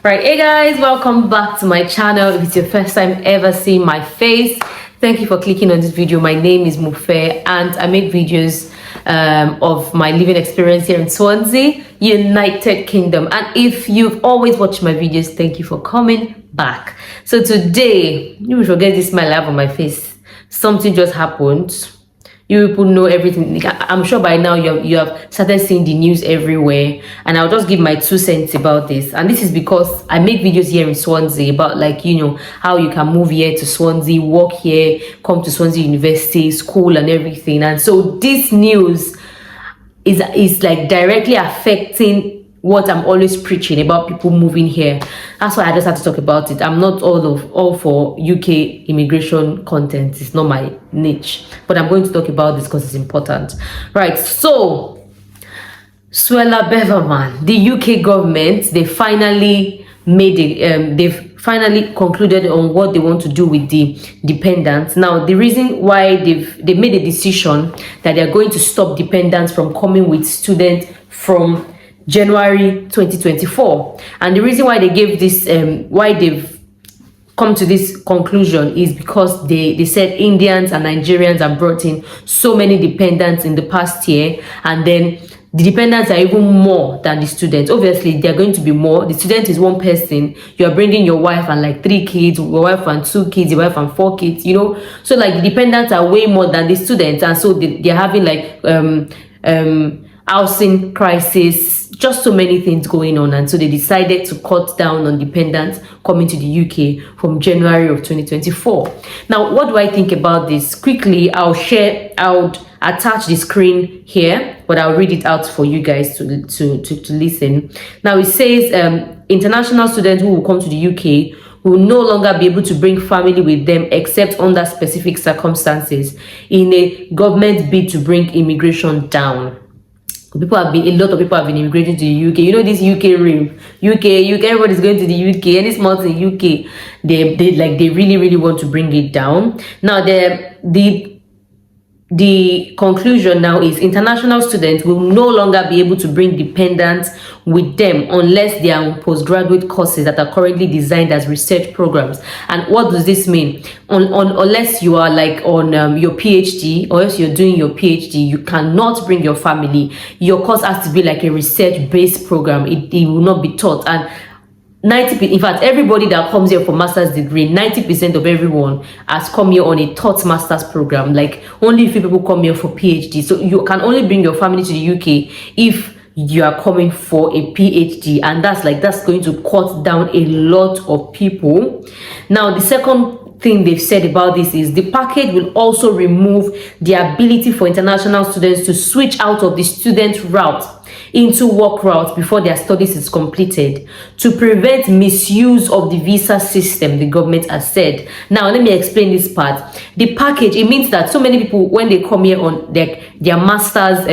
Right, hey guys, welcome back to my channel. If it's your first time ever seeing my face, thank you for clicking on this video. My name is Mufe and I make videos of my living experience here in Swansea, United Kingdom. And if you've always watched my videos, thank you for coming back. So today, you will forget this smile I have on my face. Something just happened. You people know everything. I'm sure by now you have started seeing the news everywhere, and I'll just give my 2 cents about this. And this is because I make videos here in Swansea about, like, you know, how you can move here to Swansea, work here, come to Swansea University, school and everything. And so this news is like directly affecting what I'm always preaching about people moving here. That's why I just had to talk about it. I'm not all for UK immigration content. It's not my niche, but I'm going to talk about this because it's important. Right, so Suella Beverman, the UK government, they finally made it, they've finally concluded on what they want to do with the dependents. Now, the reason why they made a decision that they're going to stop dependents from coming with students from January 2024, and the reason why they gave this why they've come to this conclusion is because they said Indians and Nigerians have brought in so many dependents in the past year, and then the dependents are even more than the students. Obviously they're going to be more. The student is one person, you're bringing your wife and like 3 kids, your wife and 2 kids, your wife and 4 kids, you know. So like the dependents are way more than the students, and so they're having like housing crisis, just so many things going on. And so they decided to cut down on dependents coming to the UK from January of 2024. Now, what do I think about this? Quickly, I would attach the screen here, but I'll read it out for you guys to listen. Now, it says international students who will come to the UK will no longer be able to bring family with them except under specific circumstances in a government bid to bring immigration down. A lot of people have been immigrating to the UK. You know, this UK rim, UK, everybody's going to the UK. Any small thing UK, they really want to bring it down. Now, the conclusion now is international students will no longer be able to bring dependents with them unless they are on postgraduate courses that are currently designed as research programs. And what does this mean? Unless you are like on your PhD, or else you're doing your PhD, you cannot bring your family. Your course has to be like a research-based program. It will not be taught. And 90%, in fact, everybody that comes here for master's degree, 90% of everyone has come here on a taught master's program. Like, only a few people come here for PhD. So you can only bring your family to the UK if you are coming for a PhD, and that's going to cut down a lot of people. Now, the second thing they've said about this is the package will also remove the ability for international students to switch out of the student route into work route before their studies is completed, to prevent misuse of the visa system, the government has said. Now, let me explain this part. The package, it means that so many people, when they come here on their master's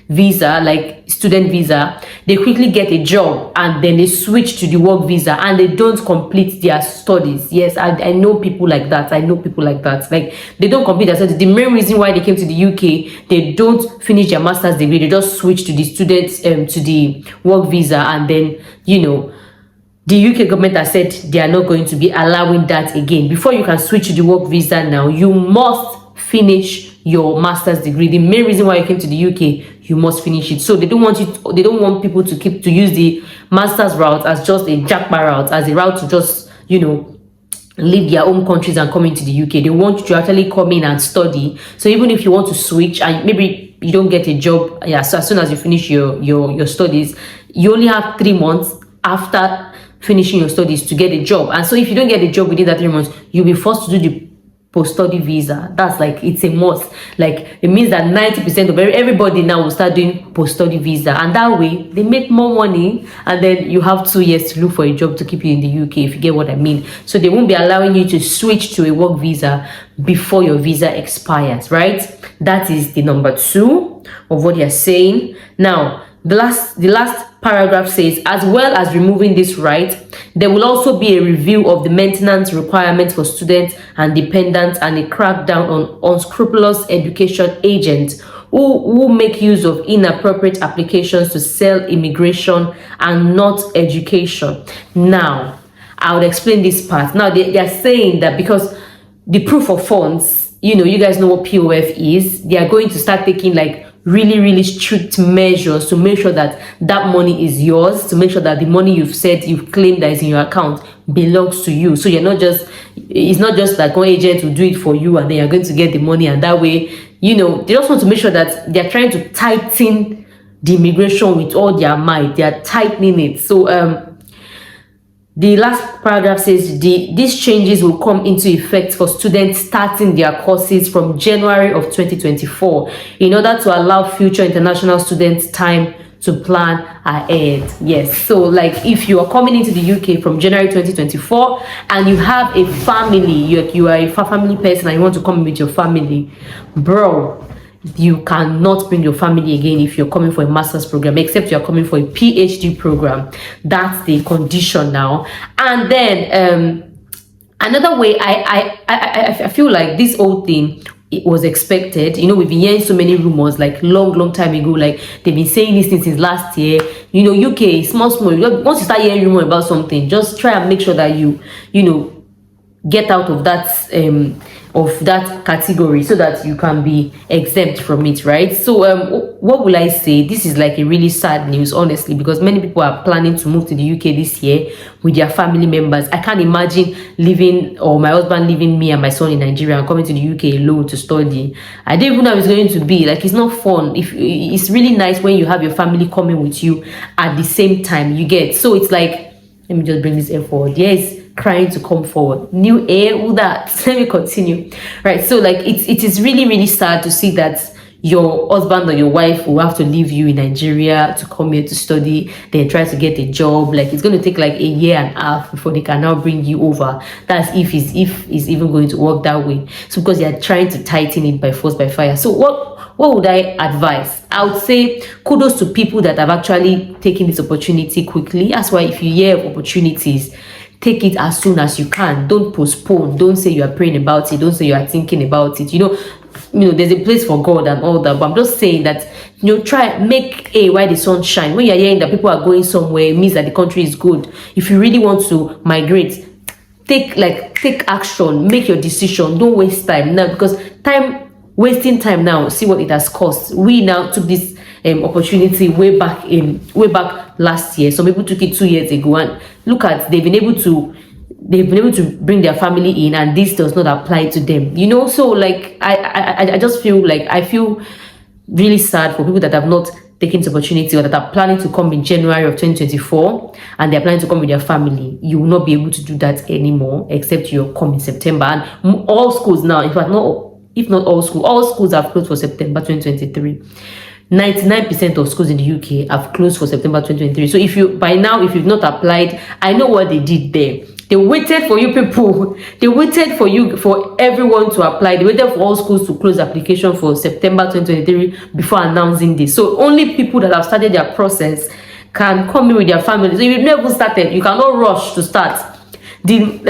visa, like student visa, they quickly get a job and then they switch to the work visa and they don't complete their studies. Yes, I know people like that. Like, they don't complete their studies. The main reason why they came to the UK, they don't finish their master's degree, they just switch to the students to the work visa, and then, you know, the UK government has said they are not going to be allowing that again. Before you can switch to the work visa now, you must finish your master's degree. The main reason why you came to the UK, you must finish it. So they don't want people to use the master's route as just a jackpot route, as a route to just, you know, leave their home countries and come into the UK. They want you to actually come in and study. So even if you want to switch and maybe you don't get a job, yeah, so as soon as you finish your studies, you only have 3 months after finishing your studies to get a job. And so if you don't get a job within that 3 months, you'll be forced to do the post-study visa. That's like, it's a must. Like, it means that 90% of everybody now will start doing post-study visa, and that way they make more money, and then you have 2 years to look for a job to keep you in the UK, if you get what I mean. So they won't be allowing you to switch to a work visa before your visa expires, right? That is the number 2 of what you're saying. Now, the last paragraph says, as well as removing this right, there will also be a review of the maintenance requirements for students and dependents, and a crackdown on unscrupulous education agents who make use of inappropriate applications to sell immigration and not education. Now, I would explain this part. Now, they are saying that because the proof of funds, you guys know what POF is, they are going to start taking like really strict measures to make sure that that money is yours, to make sure that the money you've claimed that is in your account belongs to you. So it's not just like one agent will do it for you and then you're going to get the money, and that way, they just want to make sure that they're trying to tighten the immigration with all their might. They are tightening it. So the last paragraph says these changes will come into effect for students starting their courses from January of 2024 in order to allow future international students time to plan ahead. Yes, so like if you are coming into the UK from January 2024 and you have a family, you are a family person and you want to come with your family, bro, you cannot bring your family again if you're coming for a master's program, except you're coming for a PhD program. That's the condition now. And then another way, I feel like this whole thing, it was expected. We've been hearing so many rumors like long time ago, like they've been saying this thing since last year. UK, small, once you start hearing rumor about something, just try and make sure that you get out of that category so that you can be exempt from it, right? So what will I say? This is like a really sad news, honestly, because many people are planning to move to the UK this year with their family members. I can't imagine my husband leaving me and my son in Nigeria and coming to the UK alone to study. I don't even know how it's going to be. Like, it's not fun. It's really nice when you have your family coming with you at the same time, you get. So it's like, let me just bring this air forward. Yes, crying to come forward. New air, all that. Let me continue. Right. So like it is really sad to see that your husband or your wife will have to leave you in Nigeria to come here to study, then try to get a job. Like, it's going to take like a year and a half before they can now bring you over. That's if it's even going to work that way. So because they are trying to tighten it by force, by fire. So what would I advise? I would say kudos to people that have actually taken this opportunity quickly. That's why if you hear of opportunities, take it as soon as you can. Don't postpone. Don't say you are praying about it. Don't say you are thinking about it. There's a place for God and all that. But I'm just saying that, try make while the sun shine. When you're hearing that people are going somewhere, it means that the country is good. If you really want to migrate, take action. Make your decision. Don't waste time now, because wasting time now, see what it has cost. We now took this opportunity way back last year. Some people took it 2 years ago, and look at, they've been able to bring their family in, and this does not apply to them. So like I just feel like I feel really sad for people that have not taken this opportunity, or that are planning to come in January of 2024 and they're planning to come with their family. You will not be able to do that anymore, except you'll come in September. And all schools now, in fact, if not all schools have closed for September 2023. 99% of schools in the UK have closed for September 2023. So if you've not applied, I know what they did there. They waited for you people. They waited for everyone to apply. They waited for all schools to close application for September 2023 before announcing this. So only people that have started their process can come in with their families. So if you've never started, you cannot rush to start. The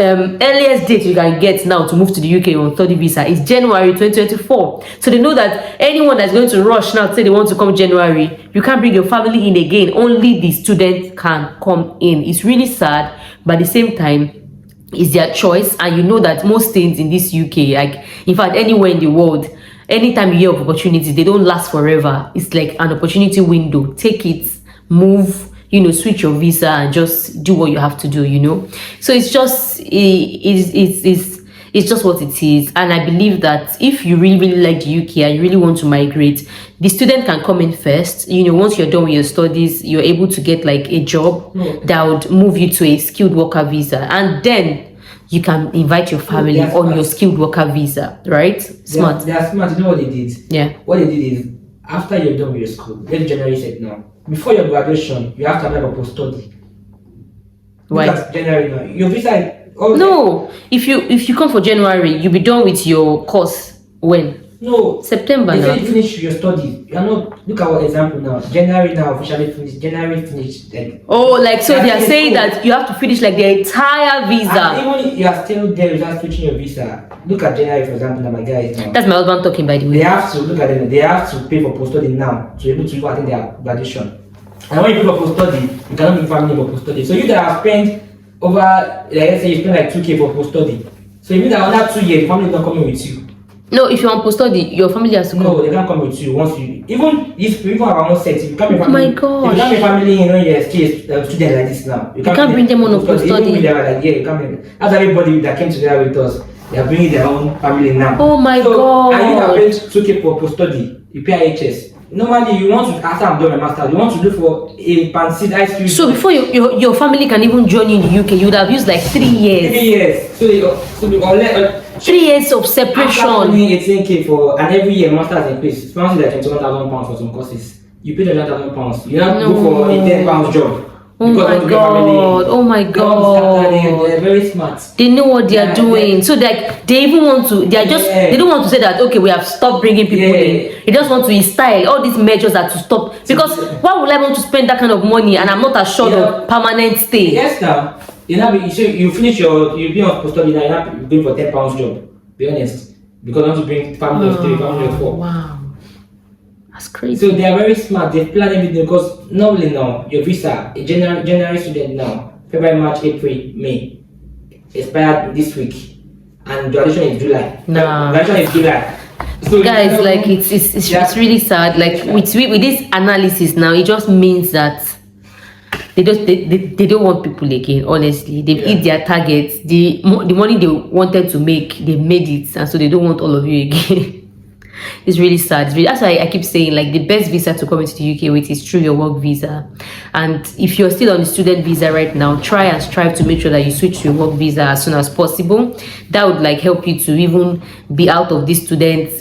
earliest date you can get now to move to the UK on study visa is January 2024. So they know that anyone that's going to rush now to say they want to come January, you can't bring your family in again. Only the student can come in. It's really sad, but at the same time, it's their choice. And you know that most things in this UK, like in fact anywhere in the world, anytime you hear of opportunities, they don't last forever. It's like an opportunity window. Take it, move, switch your visa and just do what you have to do, So it's just it's just what it is. And I believe that if you really like the UK and you really want to migrate, the student can come in first. Once you're done with your studies, you're able to get like a job that would move you to a skilled worker visa, and then you can invite your family on your skilled worker visa, right? Smart. They are smart. You know what they did? Yeah. What they did is, after you're done with your school, when January said no, before your graduation, you have to apply for post-study. Why? Because January now, your visa. No, if you come for January, you'll be done with your course when? No, September they now. say you finish your studies. You are not. Look at our example now. January now officially finished. January finished. Like, Oh, like so they are finished saying school. that you have to finish like the entire And visa. even if you are still there without switching your visa, look at January for example. Now my guys now. That's my husband talking, by the They way. have to look at them. They have to pay for post study now to be able to attend their graduation. And when you pay for post study, you cannot bring family for post study. So you that have spent over, like let's say you spend like 2K for post study. So you mean that another 2 years, the family is not coming with you. No, if you want post study, your family has to come. No, they can't come with you once you even if we even have our own set. If you come with Oh family, my gosh. if you come with family, you know you're still a student like this now. You can't bring them on a post study. Even with them like yeah, you can't bring. That's everybody that came together with us. They are bringing their own family now. Oh my God. And you have paid 2K for post study. You pay IHS. Normally, you want to after I'm done my master's, you want to look for a fancy ice cream. So before your family can even join you in the UK, you would have used like 3 years. 3 years. So they 3 years of after separation. paying 18K for and every year masters increase. It's like £21,000 for some courses. You pay £21,000. You have to go for a £10 job. Oh my God! Oh my God! They're very smart. They know what they are Yeah, doing. yeah. So like they even want to. They are just. Yeah. They don't want to say that. Okay, we have stopped bringing people Yeah. in. They just want to style. All these measures are to stop. Because why would I want to spend that kind of money and I'm not assured Yeah. of permanent stay? Yes, now you finish you be on post study now. You're going for £10 job. Be honest, because you want to bring family of 3, family of 4. Wow, that's crazy. So they are very smart. They plan everything because normally now your visa, a January student now, February, March, April, May, expired this week, and graduation is July. Nah. Graduation is July. So Guys, like it's really sad. Like with this analysis now, it just means that they don't want people again. Honestly, they've hit their targets. The money they wanted to make, they made it, and so they don't want all of you again. It's really sad. That's why I keep saying like the best visa to come into the UK with is through your work visa. And if you're still on the student visa right now, try and strive to make sure that you switch to your work visa as soon as possible. That would like help you to even be out of this student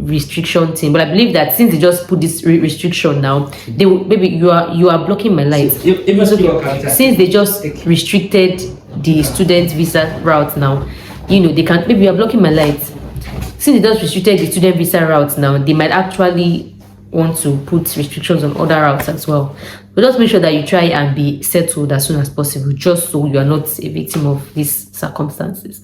restriction thing. But I believe that since they just put this restriction now, they will, maybe you are blocking my lights. Since they just restricted the student visa route now, you know, they can, maybe you are blocking my lights. Since they just restricted the student visa routes now, they might actually want to put restrictions on other routes as well. But just make sure that you try and be settled as soon as possible, just so you are not a victim of these circumstances.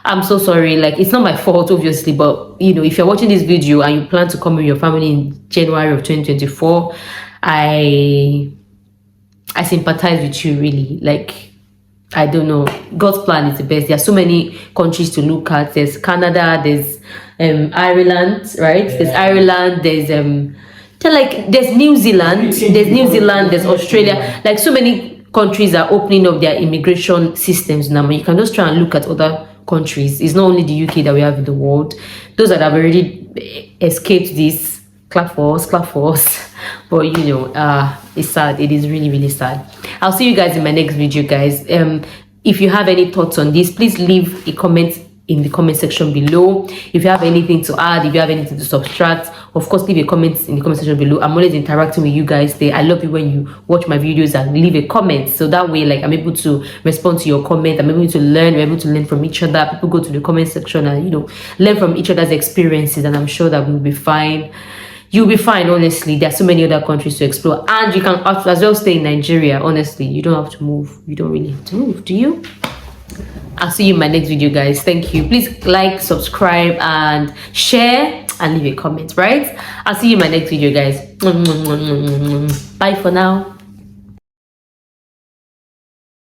I'm so sorry, like it's not my fault obviously, but you know, if you're watching this video and you plan to come with your family in January of 2024, I sympathize with you really. Like, I don't know, God's plan is the best. There are so many countries to look at. There's Canada, there's Ireland, right? There's Ireland, there's New Zealand, there's Australia. Like so many countries are opening up their immigration systems now. You can just try and look at other countries. It's not only the UK that we have in the world. Those that have already escaped this, clap for us. But you know, it's sad. It is really, really sad. I'll see you guys in my next video, guys. If you have any thoughts on this, please leave a comment in the comment section below. If you have anything to add, if you have anything to subtract, of course leave a comment in the comment section below. I'm always interacting with you guys there. I love it when you watch my videos and leave a comment, so that way like I'm able to respond to your comment. I'm able to learn. We're able to learn from each other. People go to the comment section and, you know, learn from each other's experiences, and I'm sure that we'll be fine. You'll be fine. Honestly, there are so many other countries to explore, and you can as well stay in Nigeria. Honestly, you don't have to move. You don't really have to move, do you? I'll see you in my next video, guys. Thank you. Please like, subscribe, and share, and leave a comment, right? I'll see you in my next video, guys. Bye for now.